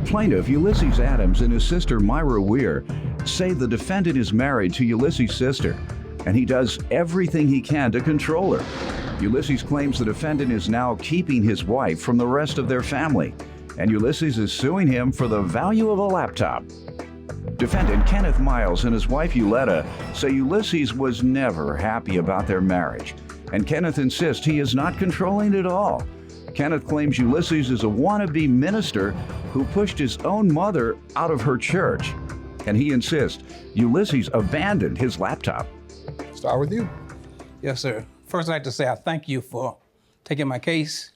Plaintiff Ulysses Adams and his sister Myra Weir say the defendant is married to Ulysses' sister, and he does everything he can to control her. Ulysses claims the defendant is now keeping his wife from the rest of their family, and Ulysses is suing him for the value of a laptop. Defendant Kenneth Miles and his wife Uletta say Ulysses was never happy about their marriage, and Kenneth insists he is not controlling at all. Kenneth claims Ulysses is a wannabe minister who pushed his own mother out of her church, and he insists Ulysses abandoned his laptop. Start with you. Yes, sir. First, I'd like to say I thank you for taking my case.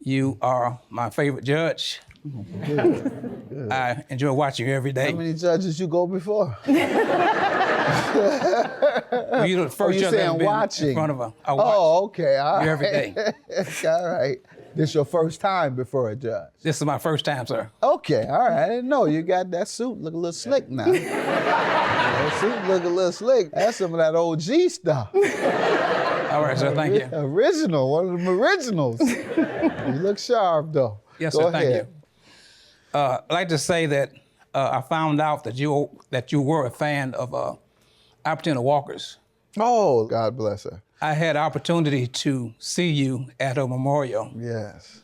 You are my favorite judge. Good. I enjoy watching you every day. How many judges you go before? Well, you're the first judge I've been watching in front of a Oh, okay. All right. you every day. All right. This your first time before a judge? This is my first time, sir. Okay, all right. I didn't know. You got that suit look a little slick now. That suit look a little slick. That's some of that OG stuff. All right, sir, thank you. Original, one of them originals. You look sharp, though. Yes, Go sir, ahead. thank you. I'd like to say that I found out that you were a fan of Opportunity Walkers. Oh, God bless her. I had opportunity to see you at her memorial. Yes.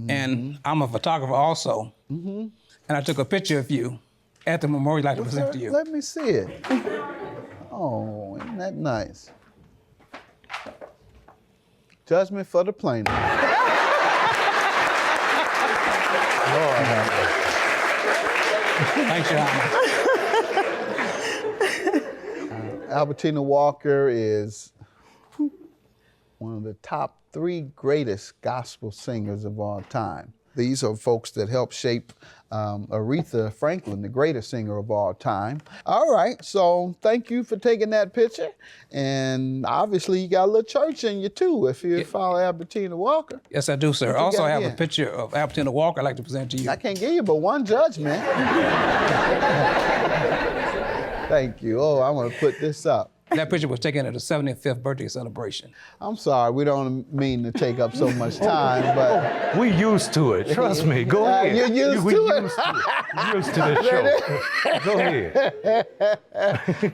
And I'm a photographer also. And I took a picture of you at the memorial I'd like to present to you. Let me see it. Oh, isn't that nice? Judgment for the plaintiff. Lord have mercy. Thanks, Your Honor. Albertina Walker is one of the top 3 greatest gospel singers of all time. These are folks that helped shape Aretha Franklin, the greatest singer of all time. All right, so thank you for taking that picture. And obviously you got a little church in you too, if you follow Albertina Walker. Yes, I do, sir. Also, I have a picture of Albertina Walker I'd like to present to you. I can't give you but one judgment. Thank you. Oh, I'm gonna put this up. That picture was taken at a 75th birthday celebration. I'm sorry, we don't mean to take up so much time, but... We used to it, trust me. Go ahead. You're used to it? Used to the show. Go ahead.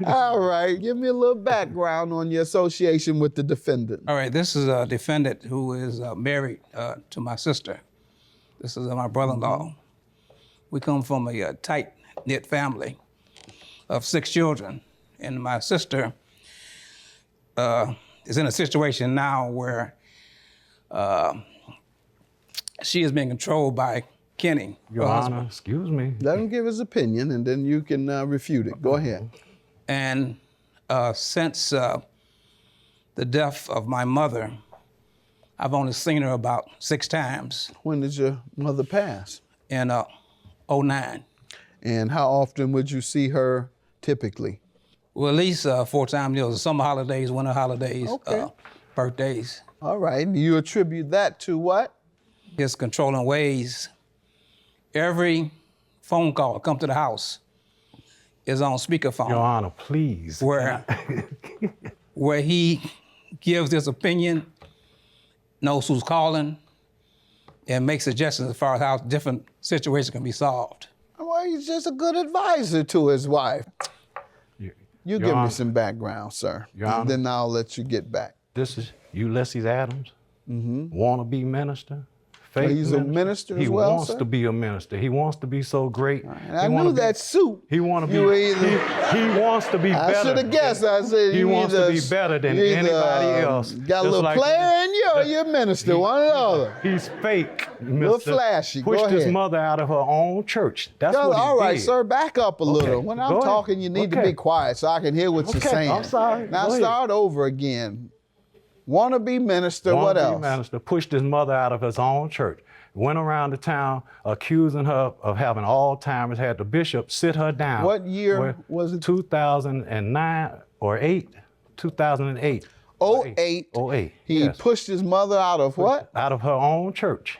All right, give me a little background on your association with the defendant. All right, this is a defendant who is married to my sister. This is my brother-in-law. We come from a tight-knit family of 6 children, and my sister is in a situation now where she is being controlled by Kenny, Your her Honor, husband. excuse me. Let him give his opinion, and then you can refute it. Go ahead. And since the death of my mother, I've only seen her about 6 times. When did your mother pass? In 2009. And how often would you see her typically? Well, at least 4 times, you know, summer holidays, winter holidays, birthdays. All right, you attribute that to what? His controlling ways. Every phone call that comes to the house is on speakerphone. Your Honor, please. Where he gives his opinion, knows who's calling, and makes suggestions as far as how different situations can be solved. Well, he's just a good advisor to his wife. You give me some background, sir, and then I'll let you get back. This is Ulysses Adams, wannabe minister. He's a minister as well, He wants sir? to be a minister. He wants to be so great. And I knew that suit. He want to You be. either- He wants to be I better. should have guessed. I said He you wants to either- be better than you either, anybody else. Got a Just little like- player in you, or you're a minister, one or the other. He's fake, Little mister. flashy. Go Pushed his ahead. mother out of her own church. That's what he All right, did. sir, back up a little. When I'm Go ahead. talking, you need to be quiet so I can hear what you're Okay, saying. I'm sorry. Now Go ahead. start over again. Wannabe minister, what else? Minister pushed his mother out of his own church. Went around the town accusing her of having Alzheimer's, had the bishop sit her down. What year was it? 2009 or 8? 2008. 08. 08. He yes. pushed his mother out of what? Out of her own church.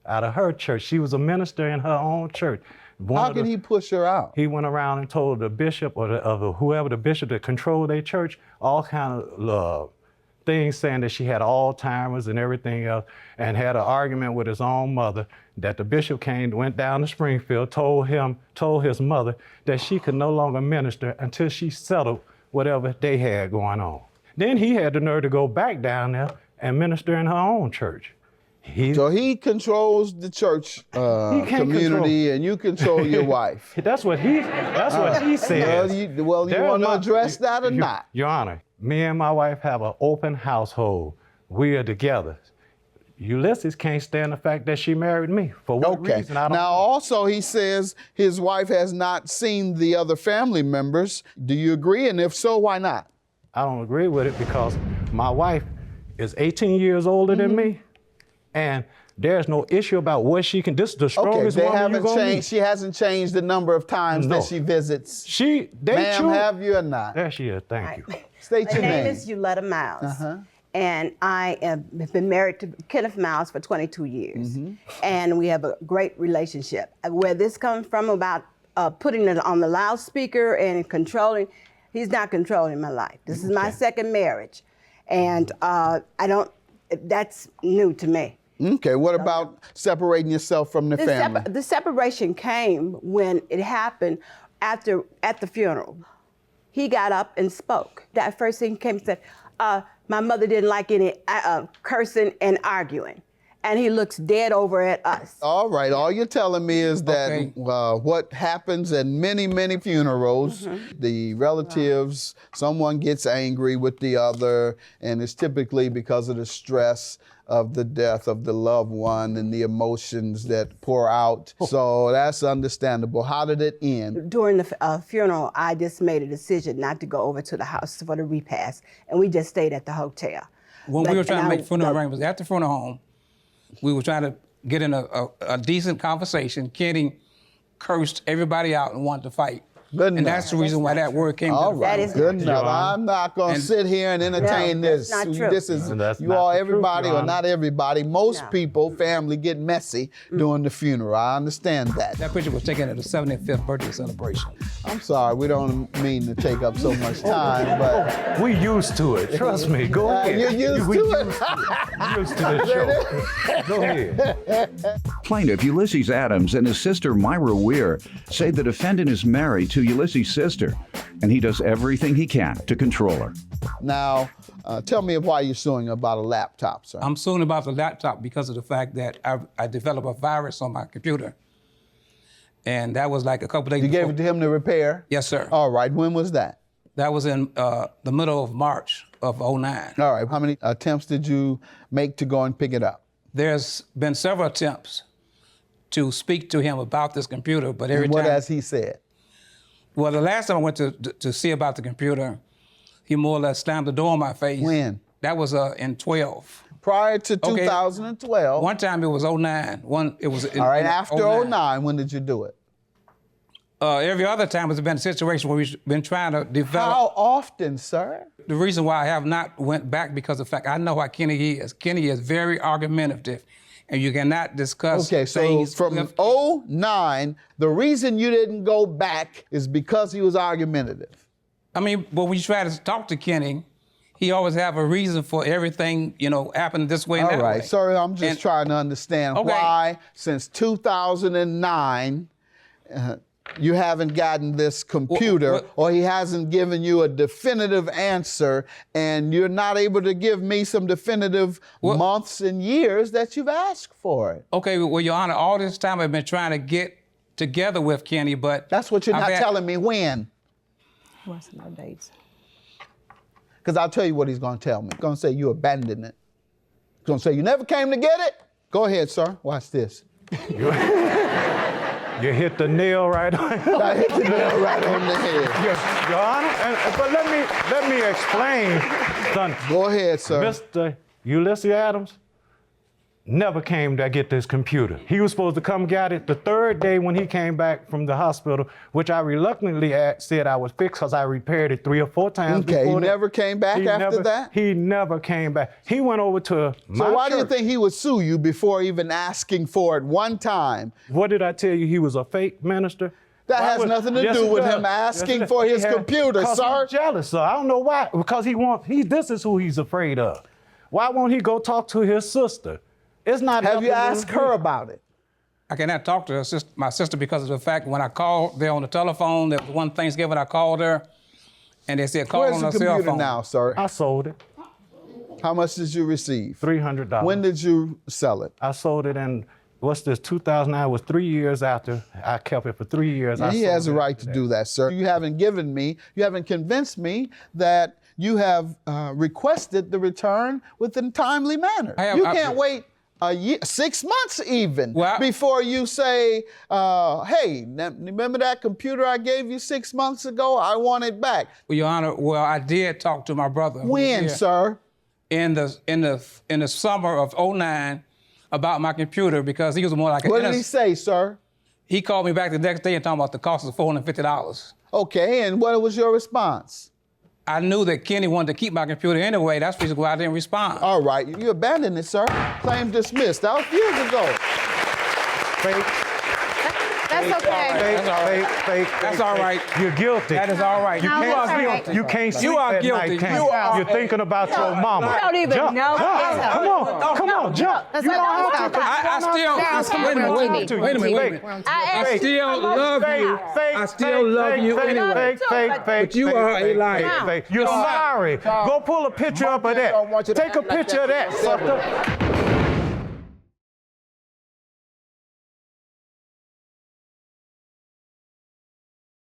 Out of her church. She was a minister in her own church. How can he push her out? He went around and told the bishop or whoever the bishop that controlled their church all kind of things saying that she had Alzheimer's and everything else, and had an argument with his own mother, that the bishop went down to Springfield, told his mother that she could no longer minister until she settled whatever they had going on. Then he had the nerve to go back down there and minister in her own church. So he controls the church community, and you control your wife. That's what he says. Well, you want to address that or not? Your Honor, me and my wife have an open household. We are together. Ulysses can't stand the fact that she married me. For what reason, I don't know. Now, also, he says his wife has not seen the other family members. Do you agree? And if so, why not? I don't agree with it because my wife is 18 years older than me, and there's no issue about what she can. This is the strongest woman you're gonna meet. She hasn't changed the number of times that she visits. Ma'am, have you or not? There she is. Thank you. State your name. My name is Uletta Miles. And I have been married to Kenneth Miles for 22 years. And we have a great relationship. Where this comes from about putting it on the loudspeaker and controlling, he's not controlling my life. This is my second marriage. And that's new to me. Okay, what about separating yourself from the family? The separation came when it happened at the funeral. He got up and spoke. That first thing he came and said, my mother didn't like any cursing and arguing. And he looks dead over at us. All right, all you're telling me is that what happens at many, many funerals, the relatives, someone gets angry with the other, and it's typically because of the stress of the death of the loved one and the emotions that pour out. So that's understandable. How did it end? During the funeral, I just made a decision not to go over to the house for the repast, and we just stayed at the hotel. When we were trying to make funeral arrangements at the funeral home, we were trying to get in a decent conversation. Kenny cursed everybody out and wanted to fight. Good enough. And that's the reason why that word came all to right. That is good enough. I'm not going to sit here and entertain this. That's not true. This is that's you not all, the everybody, truth, or not everybody. Most people, family, get messy during the funeral. I understand that. That picture was taken at the 75th birthday celebration. I'm sorry, we don't mean to take up so much time, but we used to it. Trust me. Go ahead. You're used to it. Used to the show. Go ahead. Plaintiff Ulysses Adams and his sister Myra Weir say the defendant is married to Ulysses' sister, and he does everything he can to control her. Now, tell me why you're suing about a laptop, sir. I'm suing about the laptop because of the fact that I developed a virus on my computer. And that was like a couple days before. You before. gave it to him to repair? Yes, sir. All right, when was that? That was in the middle of March of '09. All right, how many attempts did you make to go and pick it up? There's been several attempts to speak to him about this computer, but every time. What has he said? Well, the last time I went to see about the computer, he more or less slammed the door in my face. When? That was in 12. Prior to 2012. One time it was 09. All right, after 09, when did you do it? Every other time it's been a situation where we've been trying to develop. How often, sir? The reason why I have not went back because of the fact I know how Kenny is. Kenny is very argumentative, and you cannot discuss things. Okay, so from 09, the reason you didn't go back is because he was argumentative. I mean, but when you try to talk to Kenny, he always have a reason for everything, happening this way and that way. All right, sir, I'm just trying to understand why, since 2009, you haven't gotten this computer, or he hasn't given you a definitive answer, and you're not able to give me some definitive months and years that you've asked for it. Okay, well, Your Honor, all this time I've been trying to get together with Kenny, but... That's what you're not telling me. When? What's no dates? Because I'll tell you what he's going to tell me. He's going to say you abandoned it. He's going to say you never came to get it. Go ahead, sir. Watch this. You hit the nail right on. I hit the nail right on the head. Your Honor, but let me explain something. Go ahead, sir. Mr. Ulysses Adams never came to get this computer. He was supposed to come get it the third day when he came back from the hospital, which I reluctantly said I was fixed because I repaired it 3 or 4 times before. Okay, he never came back after that? He never came back. He went over to my So why church. do you think he would sue you before even asking for it one time? What did I tell you? He was a fake minister? That Why has would- nothing to Yes, do it with does. him Yes, asking it for does. his He had- computer, because sir. He's jealous, sir. I don't know why. Because this is who he's afraid of. Why won't he go talk to his sister? It's not. Have you helping asked him. her about it? I cannot talk to my sister because of the fact when I called there on the telephone, there was one Thanksgiving I called her, and they said call Where's on the her cell computer phone. now, sir? I sold it. How much did you receive? $300. When did you sell it? I sold it in, 2009? It was 3 years after. I kept it for 3 years. He sold has a it right to do that, sir. You haven't convinced me that you have requested the return within a timely manner. You can't wait a year, 6 months even, before you say, hey, remember that computer I gave you 6 months ago? I want it back. Well, Your Honor, I did talk to my brother. When, sir? In the summer of '09 about my computer because he was more like an What did he say, sir? He called me back the next day and talking about the cost of $450. Okay, and what was your response? I knew that Kenny wanted to keep my computer anyway. That's the reason why I didn't respond. All right, you abandoned it, sir. Claim dismissed. That was years ago. That's okay. Fake. That's all right. You're guilty. That is all right. You No, can't that's all sleep. right. You can't sleep You are at guilty. night, can You are- You're thinking about your mama. You don't even Jump. know. Come on, jump. That's You not- don't have to. I still, wait a minute. I still love you. I still love you anyway. Fake. But you are a liar. Fake. You're sorry. Go pull a picture up of that. Take a picture of that, sucker.